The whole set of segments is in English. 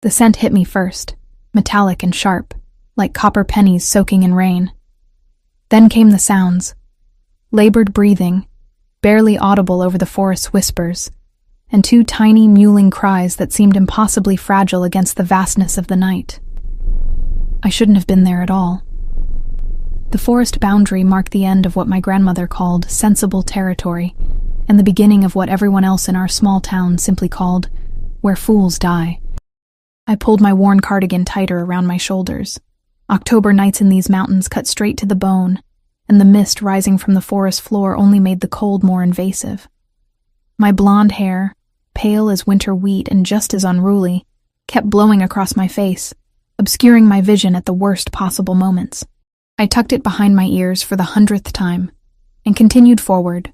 The scent hit me first, metallic and sharp, like copper pennies soaking in rain. Then came the sounds. Labored breathing, barely audible over the forest's whispers, and two tiny mewling cries that seemed impossibly fragile against the vastness of the night. I shouldn't have been there at all. The forest boundary marked the end of what my grandmother called sensible territory, and the beginning of what everyone else in our small town simply called where fools die. I pulled my worn cardigan tighter around my shoulders. October nights in these mountains cut straight to the bone, and the mist rising from the forest floor only made the cold more invasive. My blonde hair, pale as winter wheat and just as unruly, kept blowing across my face, obscuring my vision at the worst possible moments. I tucked it behind my ears for the 100th time, and continued forward,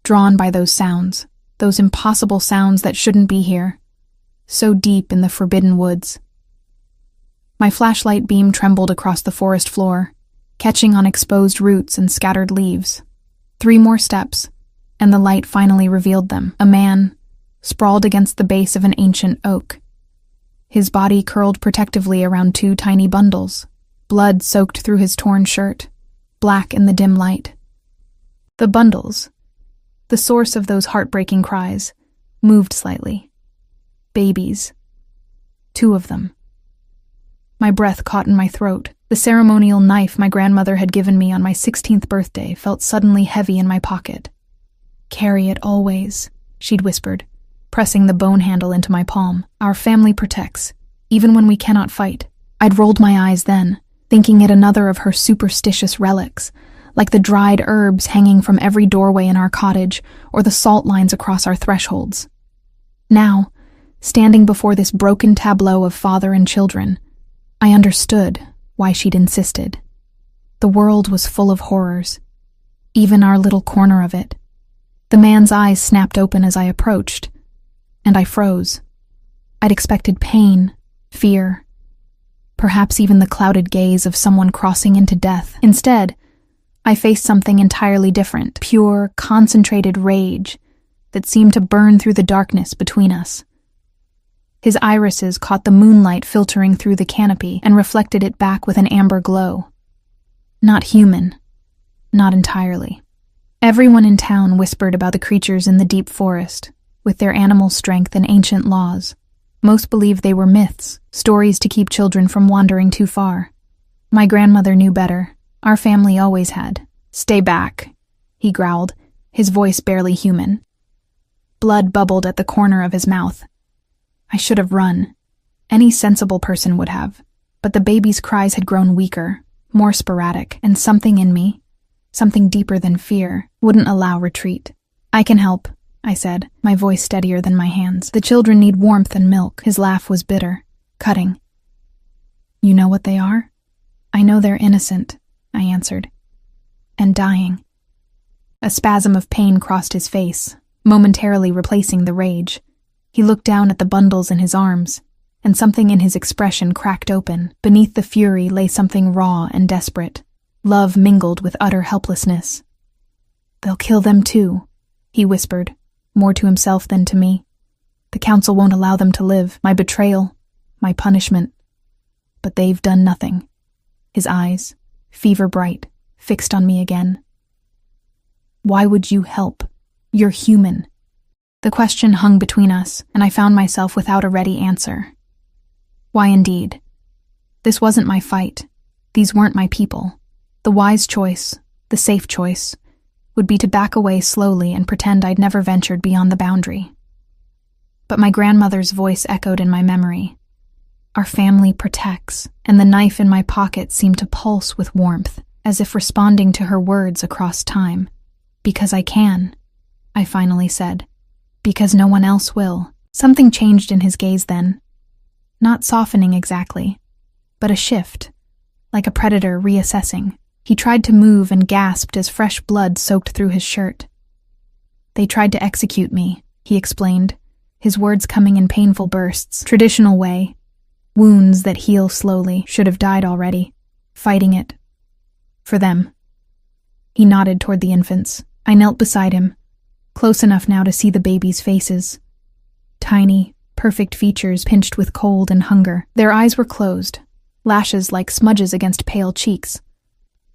drawn by those sounds, those impossible sounds that shouldn't be here, so deep in the forbidden woods. My flashlight beam trembled across the forest floor, catching on exposed roots and scattered leaves. 3 more steps, and the light finally revealed them. A man, sprawled against the base of an ancient oak. His body curled protectively around 2 tiny bundles, blood soaked through his torn shirt, black in the dim light. The bundles, the source of those heartbreaking cries, moved slightly. Babies. 2 of them. My breath caught in my throat. The ceremonial knife my grandmother had given me on my 16th birthday felt suddenly heavy in my pocket. "Carry it always," she'd whispered, pressing the bone handle into my palm. "Our family protects, even when we cannot fight." I'd rolled my eyes then, thinking it another of her superstitious relics, like the dried herbs hanging from every doorway in our cottage or the salt lines across our thresholds. Now, standing before this broken tableau of father and children, I understood why she'd insisted. The world was full of horrors, even our little corner of it. The man's eyes snapped open as I approached, and I froze. I'd expected pain, fear, perhaps even the clouded gaze of someone crossing into death. Instead, I faced something entirely different, pure, concentrated rage that seemed to burn through the darkness between us. His irises caught the moonlight filtering through the canopy and reflected it back with an amber glow. Not human. Not entirely. Everyone in town whispered about the creatures in the deep forest, with their animal strength and ancient laws. Most believed they were myths, stories to keep children from wandering too far. My grandmother knew better. Our family always had. "Stay back," he growled, his voice barely human. Blood bubbled at the corner of his mouth. I should have run. Any sensible person would have. But the baby's cries had grown weaker, more sporadic, and something in me, something deeper than fear, wouldn't allow retreat. "I can help," I said, my voice steadier than my hands. "The children need warmth and milk." His laugh was bitter, cutting. "You know what they are?" "I know they're innocent," I answered. "And dying." A spasm of pain crossed his face, momentarily replacing the rage. He looked down at the bundles in his arms, and something in his expression cracked open. Beneath the fury lay something raw and desperate, love mingled with utter helplessness. "They'll kill them too," he whispered, more to himself than to me. "The council won't allow them to live. My betrayal, my punishment. But they've done nothing." His eyes, fever bright, fixed on me again. "Why would you help? You're human." The question hung between us, and I found myself without a ready answer. Why indeed? This wasn't my fight. These weren't my people. The wise choice, the safe choice, would be to back away slowly and pretend I'd never ventured beyond the boundary. But my grandmother's voice echoed in my memory. "Our family protects," and the knife in my pocket seemed to pulse with warmth, as if responding to her words across time. "Because I can," I finally said. "Because no one else will." Something changed in his gaze then. Not softening exactly, but a shift, like a predator reassessing. He tried to move and gasped as fresh blood soaked through his shirt. "They tried to execute me," he explained, his words coming in painful bursts. "Traditional way. Wounds that heal slowly. Should have died already. Fighting it. For them." He nodded toward the infants. I knelt beside him, close enough now to see the babies' faces. Tiny, perfect features pinched with cold and hunger. Their eyes were closed, lashes like smudges against pale cheeks.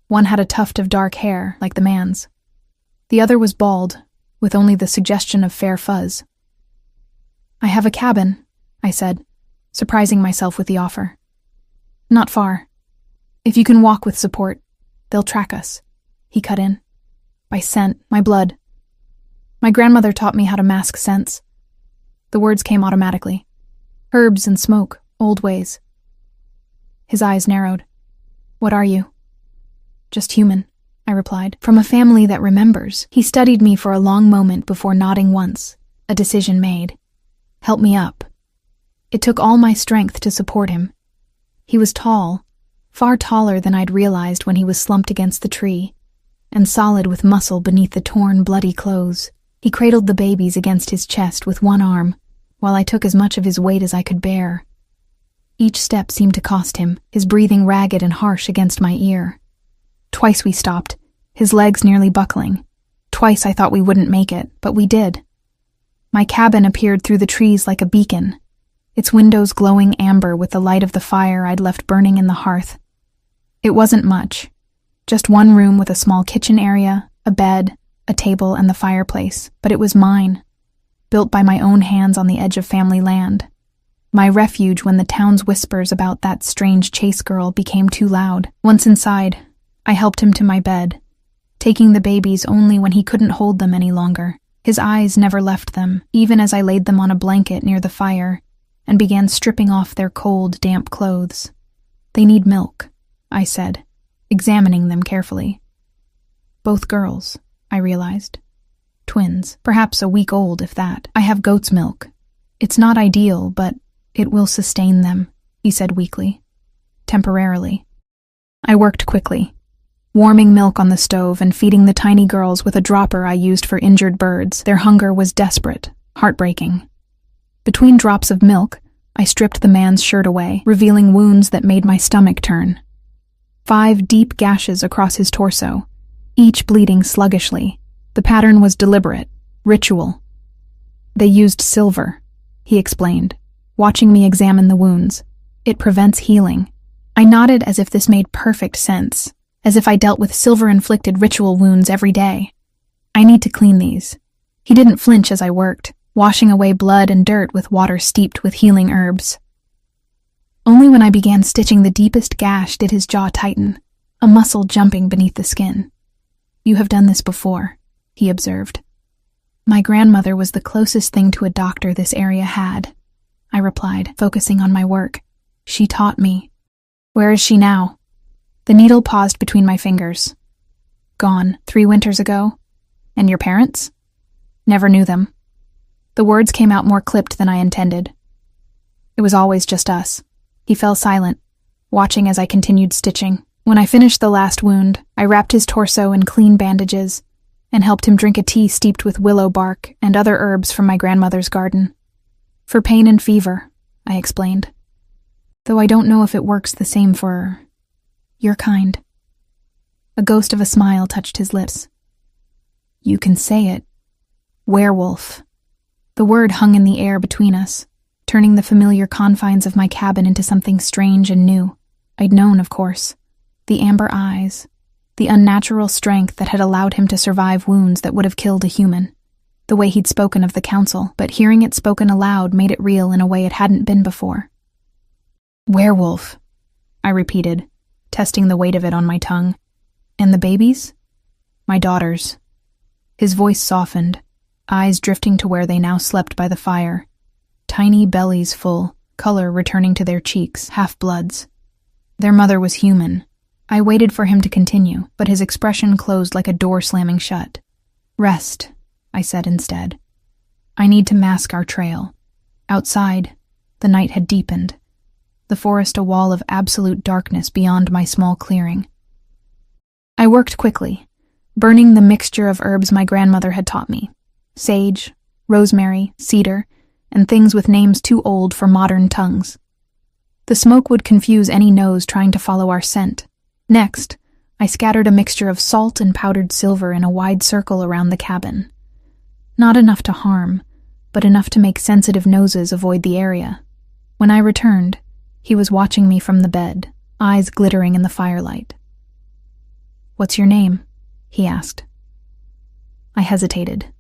One had a tuft of dark hair, like the man's. The other was bald, with only the suggestion of fair fuzz. "I have a cabin," I said, surprising myself with the offer. "Not far. If you can walk with support, they'll track us," he cut in. "By scent, my blood. My grandmother taught me how to mask scents." The words came automatically. "Herbs and smoke, old ways." His eyes narrowed. "What are you?" "Just human," I replied. "From a family that remembers." He studied me for a long moment before nodding once, a decision made. "Help me up." It took all my strength to support him. He was tall, far taller than I'd realized when he was slumped against the tree, and solid with muscle beneath the torn, bloody clothes. He cradled the babies against his chest with one arm, while I took as much of his weight as I could bear. Each step seemed to cost him, his breathing ragged and harsh against my ear. Twice we stopped, his legs nearly buckling. Twice I thought we wouldn't make it, but we did. My cabin appeared through the trees like a beacon, its windows glowing amber with the light of the fire I'd left burning in the hearth. It wasn't much, just one room with a small kitchen area, a bed, a table, and the fireplace, but it was mine, built by my own hands on the edge of family land. My refuge when the town's whispers about that strange chase girl became too loud. Once inside, I helped him to my bed, taking the babies only when he couldn't hold them any longer. His eyes never left them, even as I laid them on a blanket near the fire and began stripping off their cold, damp clothes. "They need milk," I said, examining them carefully. Both girls, I realized. Twins, perhaps a week old if that. "I have goat's milk. It's not ideal, but it will sustain them," he said weakly. "Temporarily." I worked quickly, warming milk on the stove and feeding the tiny girls with a dropper I used for injured birds. Their hunger was desperate, heartbreaking. Between drops of milk, I stripped the man's shirt away, revealing wounds that made my stomach turn. 5 deep gashes across his torso, each bleeding sluggishly. The pattern was deliberate, ritual. "They used silver," he explained, watching me examine the wounds. "It prevents healing." I nodded as if this made perfect sense, as if I dealt with silver-inflicted ritual wounds every day. "I need to clean these." He didn't flinch as I worked, washing away blood and dirt with water steeped with healing herbs. Only when I began stitching the deepest gash did his jaw tighten, a muscle jumping beneath the skin. "You have done this before," he observed. "My grandmother was the closest thing to a doctor this area had," I replied, focusing on my work. "She taught me." "Where is she now?" The needle paused between my fingers. "Gone 3 winters ago." "And your parents?" "Never knew them." The words came out more clipped than I intended. "It was always just us." He fell silent, watching as I continued stitching. When I finished the last wound, I wrapped his torso in clean bandages and helped him drink a tea steeped with willow bark and other herbs from my grandmother's garden. "For pain and fever," I explained. "Though I don't know if it works the same for your kind." A ghost of a smile touched his lips. "You can say it. Werewolf." The word hung in the air between us, turning the familiar confines of my cabin into something strange and new. I'd known, of course. The amber eyes, the unnatural strength that had allowed him to survive wounds that would have killed a human. The way he'd spoken of the council, but hearing it spoken aloud made it real in a way it hadn't been before. "Werewolf," I repeated, testing the weight of it on my tongue. "And the babies?" "My daughters." His voice softened, eyes drifting to where they now slept by the fire. Tiny bellies full, color returning to their cheeks, half-bloods. Their mother was human. I waited for him to continue, but his expression closed like a door slamming shut. "Rest," I said instead. "I need to mask our trail." Outside, the night had deepened, the forest a wall of absolute darkness beyond my small clearing. I worked quickly, burning the mixture of herbs my grandmother had taught me. Sage, rosemary, cedar, and things with names too old for modern tongues. The smoke would confuse any nose trying to follow our scent. Next, I scattered a mixture of salt and powdered silver in a wide circle around the cabin. Not enough to harm, but enough to make sensitive noses avoid the area. When I returned, he was watching me from the bed, eyes glittering in the firelight. "What's your name?" he asked. I hesitated.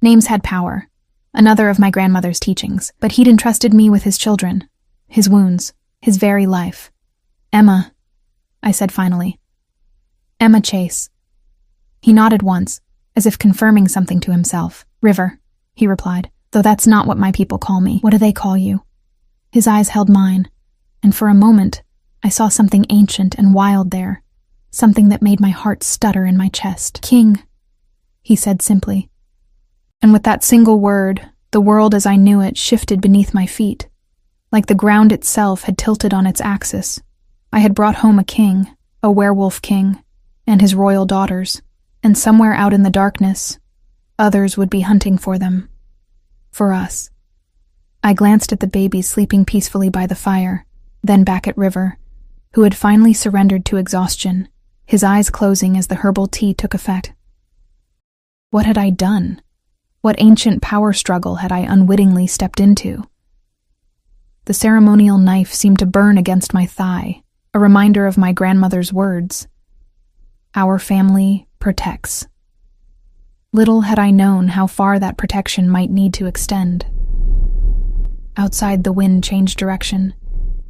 Names had power, another of my grandmother's teachings, but he'd entrusted me with his children, his wounds, his very life. "Emma," I said finally. "Emma Chase." He nodded once, as if confirming something to himself. "River," he replied, "though that's not what my people call me. What do they call you?" His eyes held mine, and for a moment, I saw something ancient and wild there, something that made my heart stutter in my chest. "King," he said simply. And with that single word, the world as I knew it shifted beneath my feet. Like the ground itself had tilted on its axis. I had brought home a king, a werewolf king, and his royal daughters, and somewhere out in the darkness, others would be hunting for them. For us. I glanced at the baby sleeping peacefully by the fire, then back at River, who had finally surrendered to exhaustion, his eyes closing as the herbal tea took effect. What had I done? What ancient power struggle had I unwittingly stepped into? The ceremonial knife seemed to burn against my thigh, a reminder of my grandmother's words. Our family protects. Little had I known how far that protection might need to extend. Outside, the wind changed direction,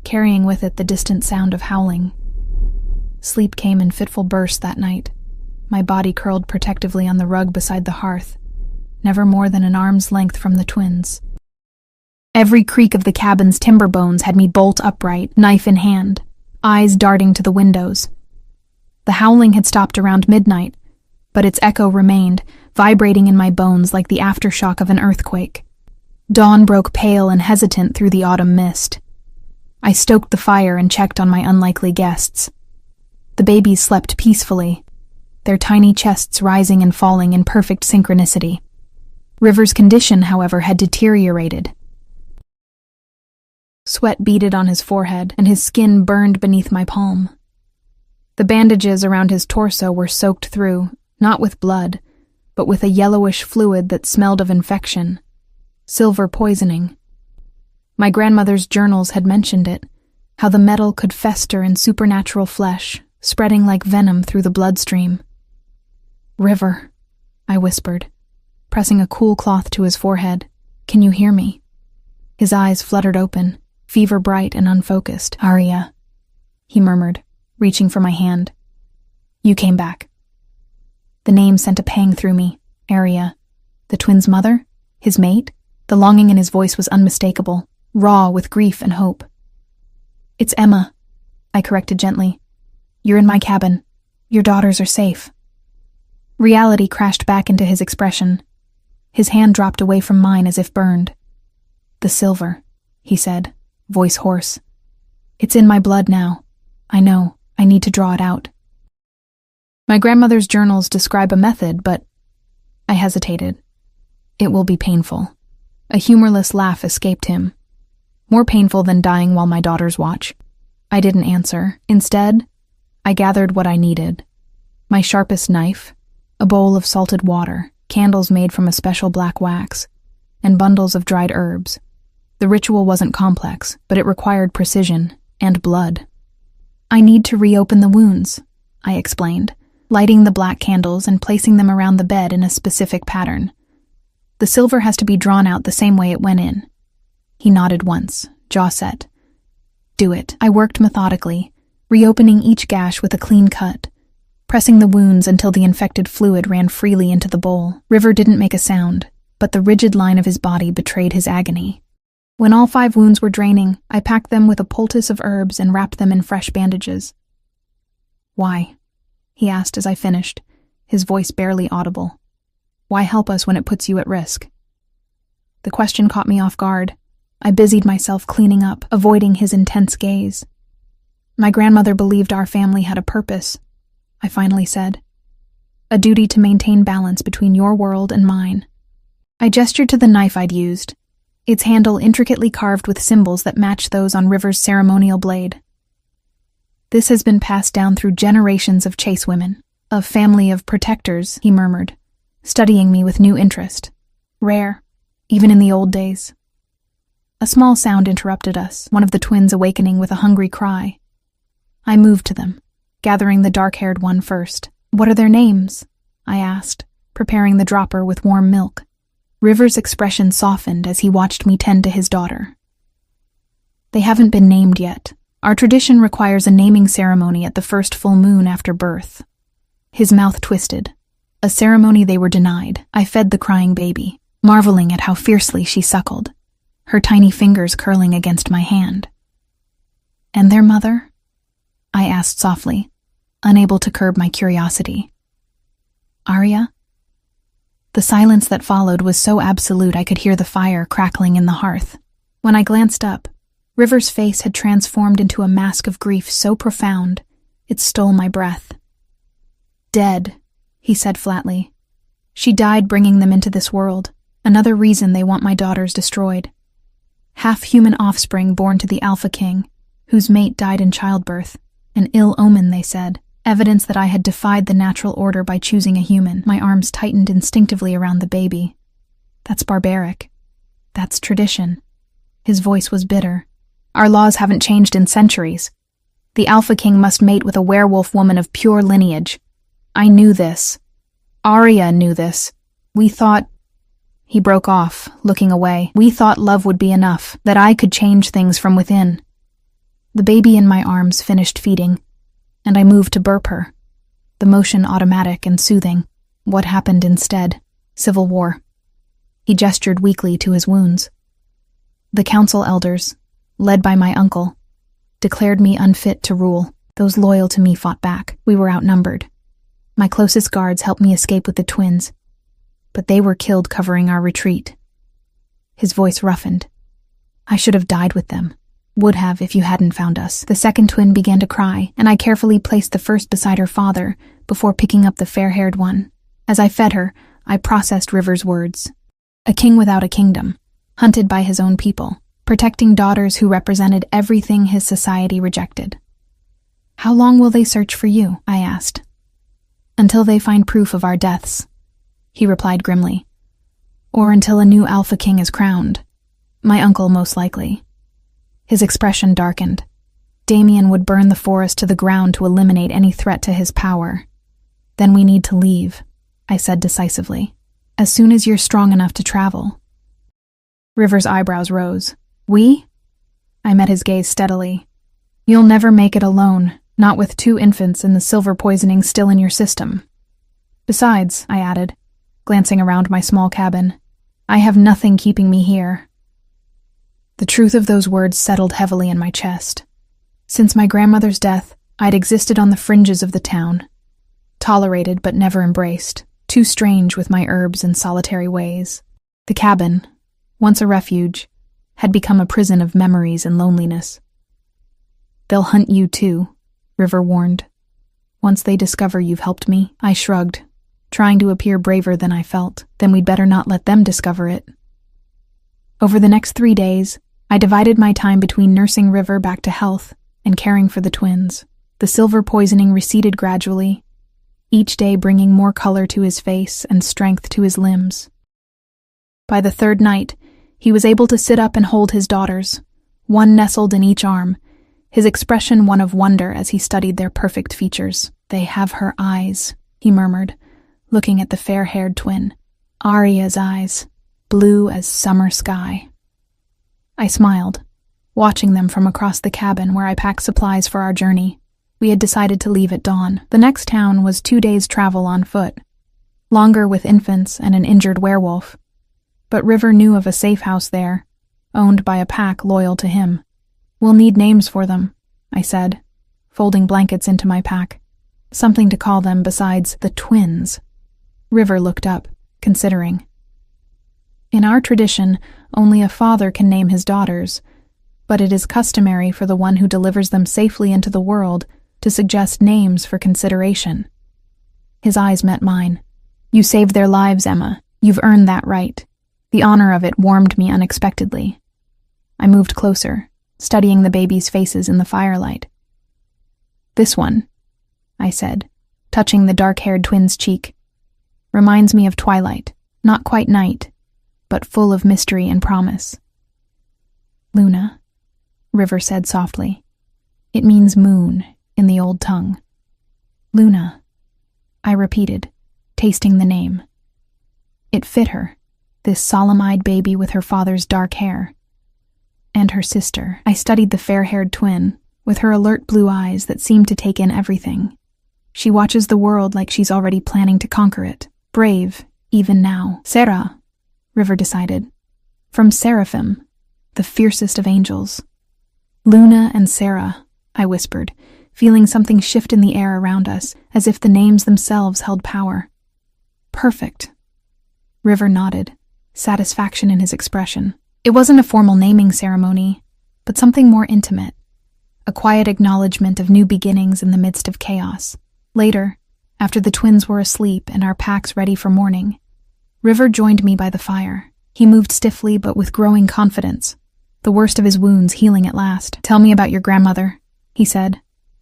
carrying with it the distant sound of howling. Sleep came in fitful bursts that night, my body curled protectively on the rug beside the hearth, never more than an arm's length from the twins. Every creak of the cabin's timber bones had me bolt upright, knife in hand, eyes darting to the windows. The howling had stopped around midnight, but its echo remained, vibrating in my bones like the aftershock of an earthquake. Dawn broke pale and hesitant through the autumn mist. I stoked the fire and checked on my unlikely guests. The babies slept peacefully, their tiny chests rising and falling in perfect synchronicity. River's condition, however, had deteriorated. Sweat beaded on his forehead, and his skin burned beneath my palm. The bandages around his torso were soaked through, not with blood, but with a yellowish fluid that smelled of infection. Silver poisoning. My grandmother's journals had mentioned it, how the metal could fester in supernatural flesh, spreading like venom through the bloodstream. "River," I whispered, pressing a cool cloth to his forehead. "Can you hear me?" His eyes fluttered open, fever bright and unfocused. "Aria," he murmured, reaching for my hand. "You came back." The name sent a pang through me. Aria. The twins' mother? His mate? The longing in his voice was unmistakable, raw with grief and hope. "It's Emma," I corrected gently. "You're in my cabin. Your daughters are safe." Reality crashed back into his expression. His hand dropped away from mine as if burned. "The silver," he said, voice hoarse. "It's in my blood now. I know. I need to draw it out." My grandmother's journals describe a method, but I hesitated. "It will be painful." A humorless laugh escaped him. "More painful than dying while my daughters watch." I didn't answer. Instead, I gathered what I needed. My sharpest knife, a bowl of salted water, candles made from a special black wax, and bundles of dried herbs. The ritual wasn't complex, but it required precision and blood. "I need to reopen the wounds," I explained, lighting the black candles and placing them around the bed in a specific pattern. "The silver has to be drawn out the same way it went in." He nodded once, jaw set. "Do it." I worked methodically, reopening each gash with a clean cut, pressing the wounds until the infected fluid ran freely into the bowl. River didn't make a sound, but the rigid line of his body betrayed his agony. When all 5 wounds were draining, I packed them with a poultice of herbs and wrapped them in fresh bandages. "Why?" he asked as I finished, his voice barely audible. "Why help us when it puts you at risk?" The question caught me off guard. I busied myself cleaning up, avoiding his intense gaze. "My grandmother believed our family had a purpose," I finally said. "A duty to maintain balance between your world and mine." I gestured to the knife I'd used, its handle intricately carved with symbols that matched those on River's ceremonial blade. "This has been passed down through generations of chase women, a family of protectors," he murmured, studying me with new interest. "Rare, even in the old days. A small sound interrupted us, one of the twins awakening with a hungry cry. I moved to them, gathering the dark-haired one first. "What are their names?" I asked, preparing the dropper with warm milk. River's expression softened as he watched me tend to his daughter. "They haven't been named yet. Our tradition requires a naming ceremony at the first full moon after birth." His mouth twisted. A ceremony they were denied. I fed the crying baby, marveling at how fiercely she suckled, her tiny fingers curling against my hand. "And their mother?" I asked softly, unable to curb my curiosity. "Arya?" The silence that followed was so absolute I could hear the fire crackling in the hearth. When I glanced up, River's face had transformed into a mask of grief so profound, it stole my breath. "Dead," he said flatly. "She died bringing them into this world, another reason they want my daughters destroyed. Half-human offspring born to the Alpha King, whose mate died in childbirth, an ill omen, they said, evidence that I had defied the natural order by choosing a human." My arms tightened instinctively around the baby. "That's barbaric. That's tradition." His voice was bitter. "Our laws haven't changed in centuries. The Alpha King must mate with a werewolf woman of pure lineage. I knew this. Arya knew this. We thought—" He broke off, looking away. "We thought love would be enough, that I could change things from within." The baby in my arms finished feeding, and I moved to burp her, the motion automatic and soothing. What happened instead? Civil war. He gestured weakly to his wounds. "The council elders, led by my uncle, declared me unfit to rule. Those loyal to me fought back. We were outnumbered. My closest guards helped me escape with the twins, but they were killed covering our retreat." His voice roughened. "I should have died with them. Would have if you hadn't found us." The second twin began to cry, and I carefully placed the first beside her father before picking up the fair-haired one. As I fed her, I processed River's words. A king without a kingdom, hunted by his own people, protecting daughters who represented everything his society rejected. "How long will they search for you?" I asked. "Until they find proof of our deaths," he replied grimly. "Or until a new Alpha King is crowned. My uncle, most likely." His expression darkened. Damien would burn the forest to the ground to eliminate any threat to his power. "Then we need to leave," I said decisively. "As soon as you're strong enough to travel." River's eyebrows rose. "We?" I met his gaze steadily. "You'll never make it alone, not with 2 infants and the silver poisoning still in your system. Besides," I added, glancing around my small cabin, "I have nothing keeping me here." The truth of those words settled heavily in my chest. Since my grandmother's death, I'd existed on the fringes of the town, tolerated but never embraced, too strange with my herbs and solitary ways. The cabin, once a refuge, had become a prison of memories and loneliness. "They'll hunt you too," River warned. "Once they discover you've helped me." I shrugged, trying to appear braver than I felt. "Then we'd better not let them discover it." Over the next 3 days, I divided my time between nursing River back to health and caring for the twins. The silver poisoning receded gradually, each day bringing more color to his face and strength to his limbs. By the 3rd night, he was able to sit up and hold his daughters, one nestled in each arm, his expression one of wonder as he studied their perfect features. "They have her eyes," he murmured, looking at the fair-haired twin. "Arya's eyes, blue as summer sky." I smiled, watching them from across the cabin where I packed supplies for our journey. We had decided to leave at dawn. The next town was 2 days' travel on foot, longer with infants and an injured werewolf. But River knew of a safe house there, owned by a pack loyal to him. "We'll need names for them," I said, folding blankets into my pack. "Something to call them besides the twins." River looked up, considering. "In our tradition, only a father can name his daughters, but it is customary for the one who delivers them safely into the world to suggest names for consideration." His eyes met mine. "You saved their lives, Emma. You've earned that right." The honor of it warmed me unexpectedly. I moved closer, studying the babies' faces in the firelight. "This one," I said, touching the dark-haired twin's cheek, "reminds me of twilight, not quite night, but full of mystery and promise. Luna, River said softly. It means moon in the old tongue. Luna, I repeated, tasting the name. It fit her, this solemn-eyed baby with her father's dark hair. And her sister. I studied the fair-haired twin, with her alert blue eyes that seemed to take in everything. She watches the world like she's already planning to conquer it, brave, even now. Sarah, River decided. From Seraphim, the fiercest of angels. Luna and Sarah, I whispered, feeling something shift in the air around us, as if the names themselves held power. Perfect. River nodded, satisfaction in his expression. It wasn't a formal naming ceremony, but something more intimate. A quiet acknowledgement of new beginnings in the midst of chaos. Later, after the twins were asleep and our packs ready for morning, River joined me by the fire. He moved stiffly but with growing confidence, the worst of his wounds healing at last. Tell me about your grandmother, he said,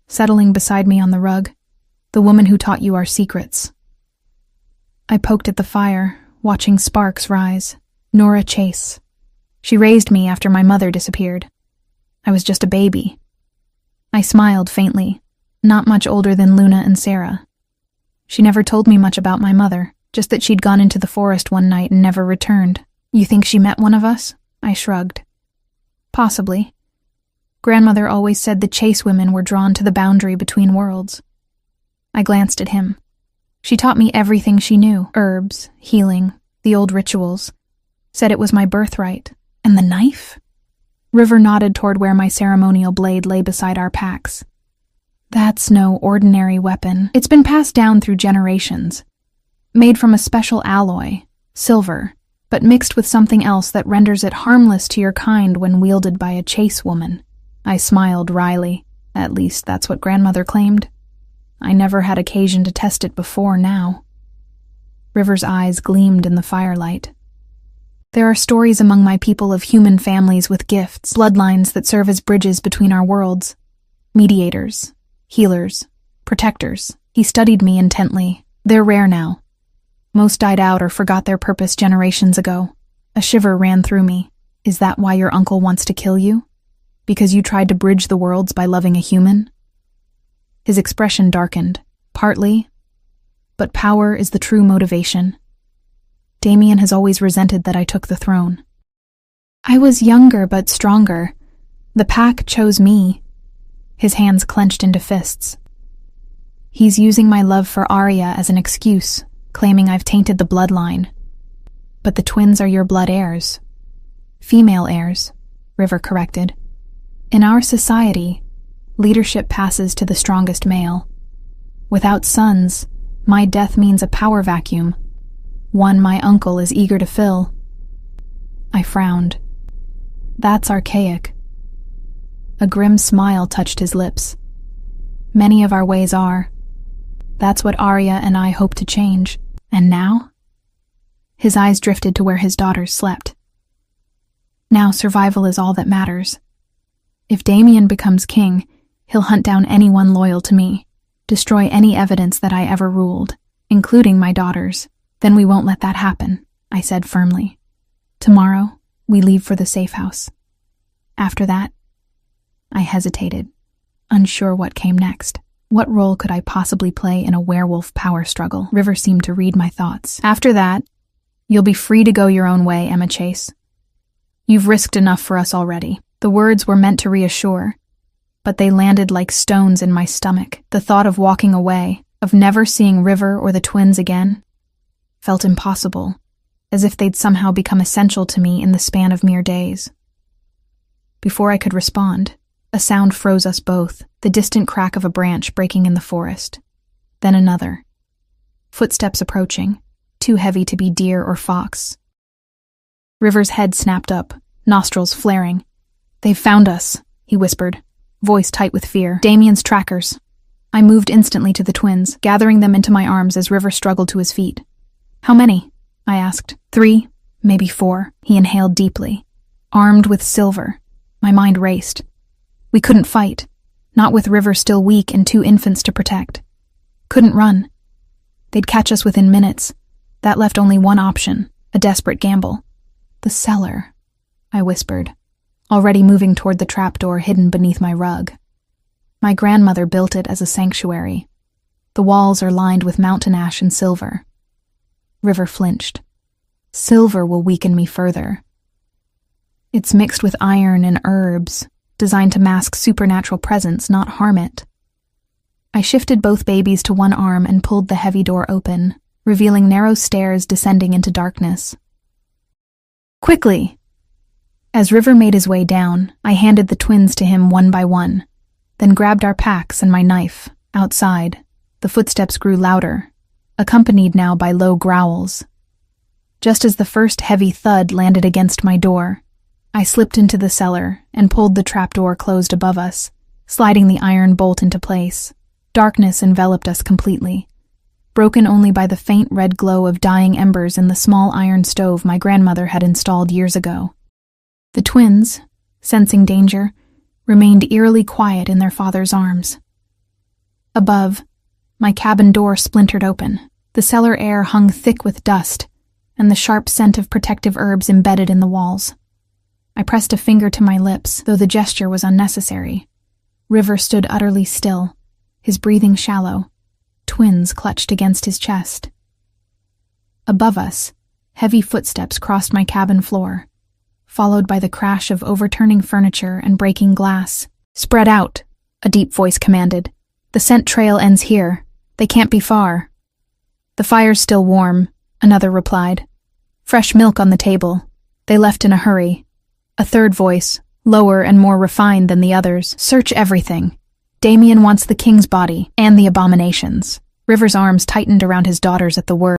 settling beside me on the rug. The woman who taught you our secrets. I poked at the fire, watching sparks rise. Nora Chase. She raised me after my mother disappeared. I was just a baby. I smiled faintly, not much older than Luna and Sarah. She never told me much about my mother, just that she'd gone into the forest one night and never returned. You think she met one of us? I shrugged. Possibly. Grandmother always said the Chase women were drawn to the boundary between worlds. I glanced at him. She taught me everything she knew. Herbs, healing, the old rituals. Said it was my birthright. And the knife? River nodded toward where my ceremonial blade lay beside our packs. That's no ordinary weapon. It's been passed down through generations. Made from a special alloy, silver, but mixed with something else that renders it harmless to your kind when wielded by a Chase woman. I smiled wryly. At least that's what Grandmother claimed. I never had occasion to test it before now. River's eyes gleamed in the firelight. There are stories among my people of human families with gifts, bloodlines that serve as bridges between our worlds. Mediators, healers, protectors. He studied me intently. They're rare now. Most died out or forgot their purpose generations ago. A shiver ran through me. Is that why your uncle wants to kill you? Because you tried to bridge the worlds by loving a human? His expression darkened, partly, but power is the true motivation. Damien has always resented that I took the throne. I was younger but stronger. The pack chose me. His hands clenched into fists. He's using my love for Arya as an excuse, claiming I've tainted the bloodline. But the twins are your blood heirs. Female heirs, River corrected. In our society, leadership passes to the strongest male. Without sons, my death means a power vacuum, one my uncle is eager to fill. I frowned. That's archaic. A grim smile touched his lips. Many of our ways are. That's what Arya and I hope to change. And now? His eyes drifted to where his daughters slept. Now survival is all that matters. If Damien becomes king, he'll hunt down anyone loyal to me, destroy any evidence that I ever ruled, including my daughters. Then we won't let that happen, I said firmly. Tomorrow, we leave for the safe house. After that, I hesitated, unsure what came next. What role could I possibly play in a werewolf power struggle? River seemed to read my thoughts. After that, you'll be free to go your own way, Emma Chase. You've risked enough for us already. The words were meant to reassure, but they landed like stones in my stomach. The thought of walking away, of never seeing River or the twins again, felt impossible, as if they'd somehow become essential to me in the span of mere days. Before I could respond, a sound froze us both, the distant crack of a branch breaking in the forest. Then another. Footsteps approaching, too heavy to be deer or fox. River's head snapped up, nostrils flaring. They've found us, he whispered, voice tight with fear. Damien's trackers. I moved instantly to the twins, gathering them into my arms as River struggled to his feet. How many? I asked. 3, maybe 4. He inhaled deeply. Armed with silver. My mind raced. We couldn't fight, not with River still weak and 2 infants to protect. Couldn't run. They'd catch us within minutes. That left only one option, a desperate gamble. The cellar, I whispered, already moving toward the trapdoor hidden beneath my rug. My grandmother built it as a sanctuary. The walls are lined with mountain ash and silver. River flinched. Silver will weaken me further. It's mixed with iron and herbs, designed to mask supernatural presence, not harm it. I shifted both babies to one arm and pulled the heavy door open, revealing narrow stairs descending into darkness. Quickly! As River made his way down, I handed the twins to him one by one, then grabbed our packs and my knife. Outside, the footsteps grew louder, accompanied now by low growls. Just as the first heavy thud landed against my door, I slipped into the cellar and pulled the trapdoor closed above us, sliding the iron bolt into place. Darkness enveloped us completely, broken only by the faint red glow of dying embers in the small iron stove my grandmother had installed years ago. The twins, sensing danger, remained eerily quiet in their father's arms. Above, my cabin door splintered open. The cellar air hung thick with dust, and the sharp scent of protective herbs embedded in the walls. I pressed a finger to my lips, though the gesture was unnecessary. River stood utterly still, his breathing shallow, twins clutched against his chest. Above us, heavy footsteps crossed my cabin floor, followed by the crash of overturning furniture and breaking glass. "Spread out," a deep voice commanded. "The scent trail ends here. They can't be far." "The fire's still warm," another replied. "Fresh milk on the table. They left in a hurry." A third voice, lower and more refined than the others. "Search everything. Damien wants the king's body and the abominations." River's arms tightened around his daughters at the word.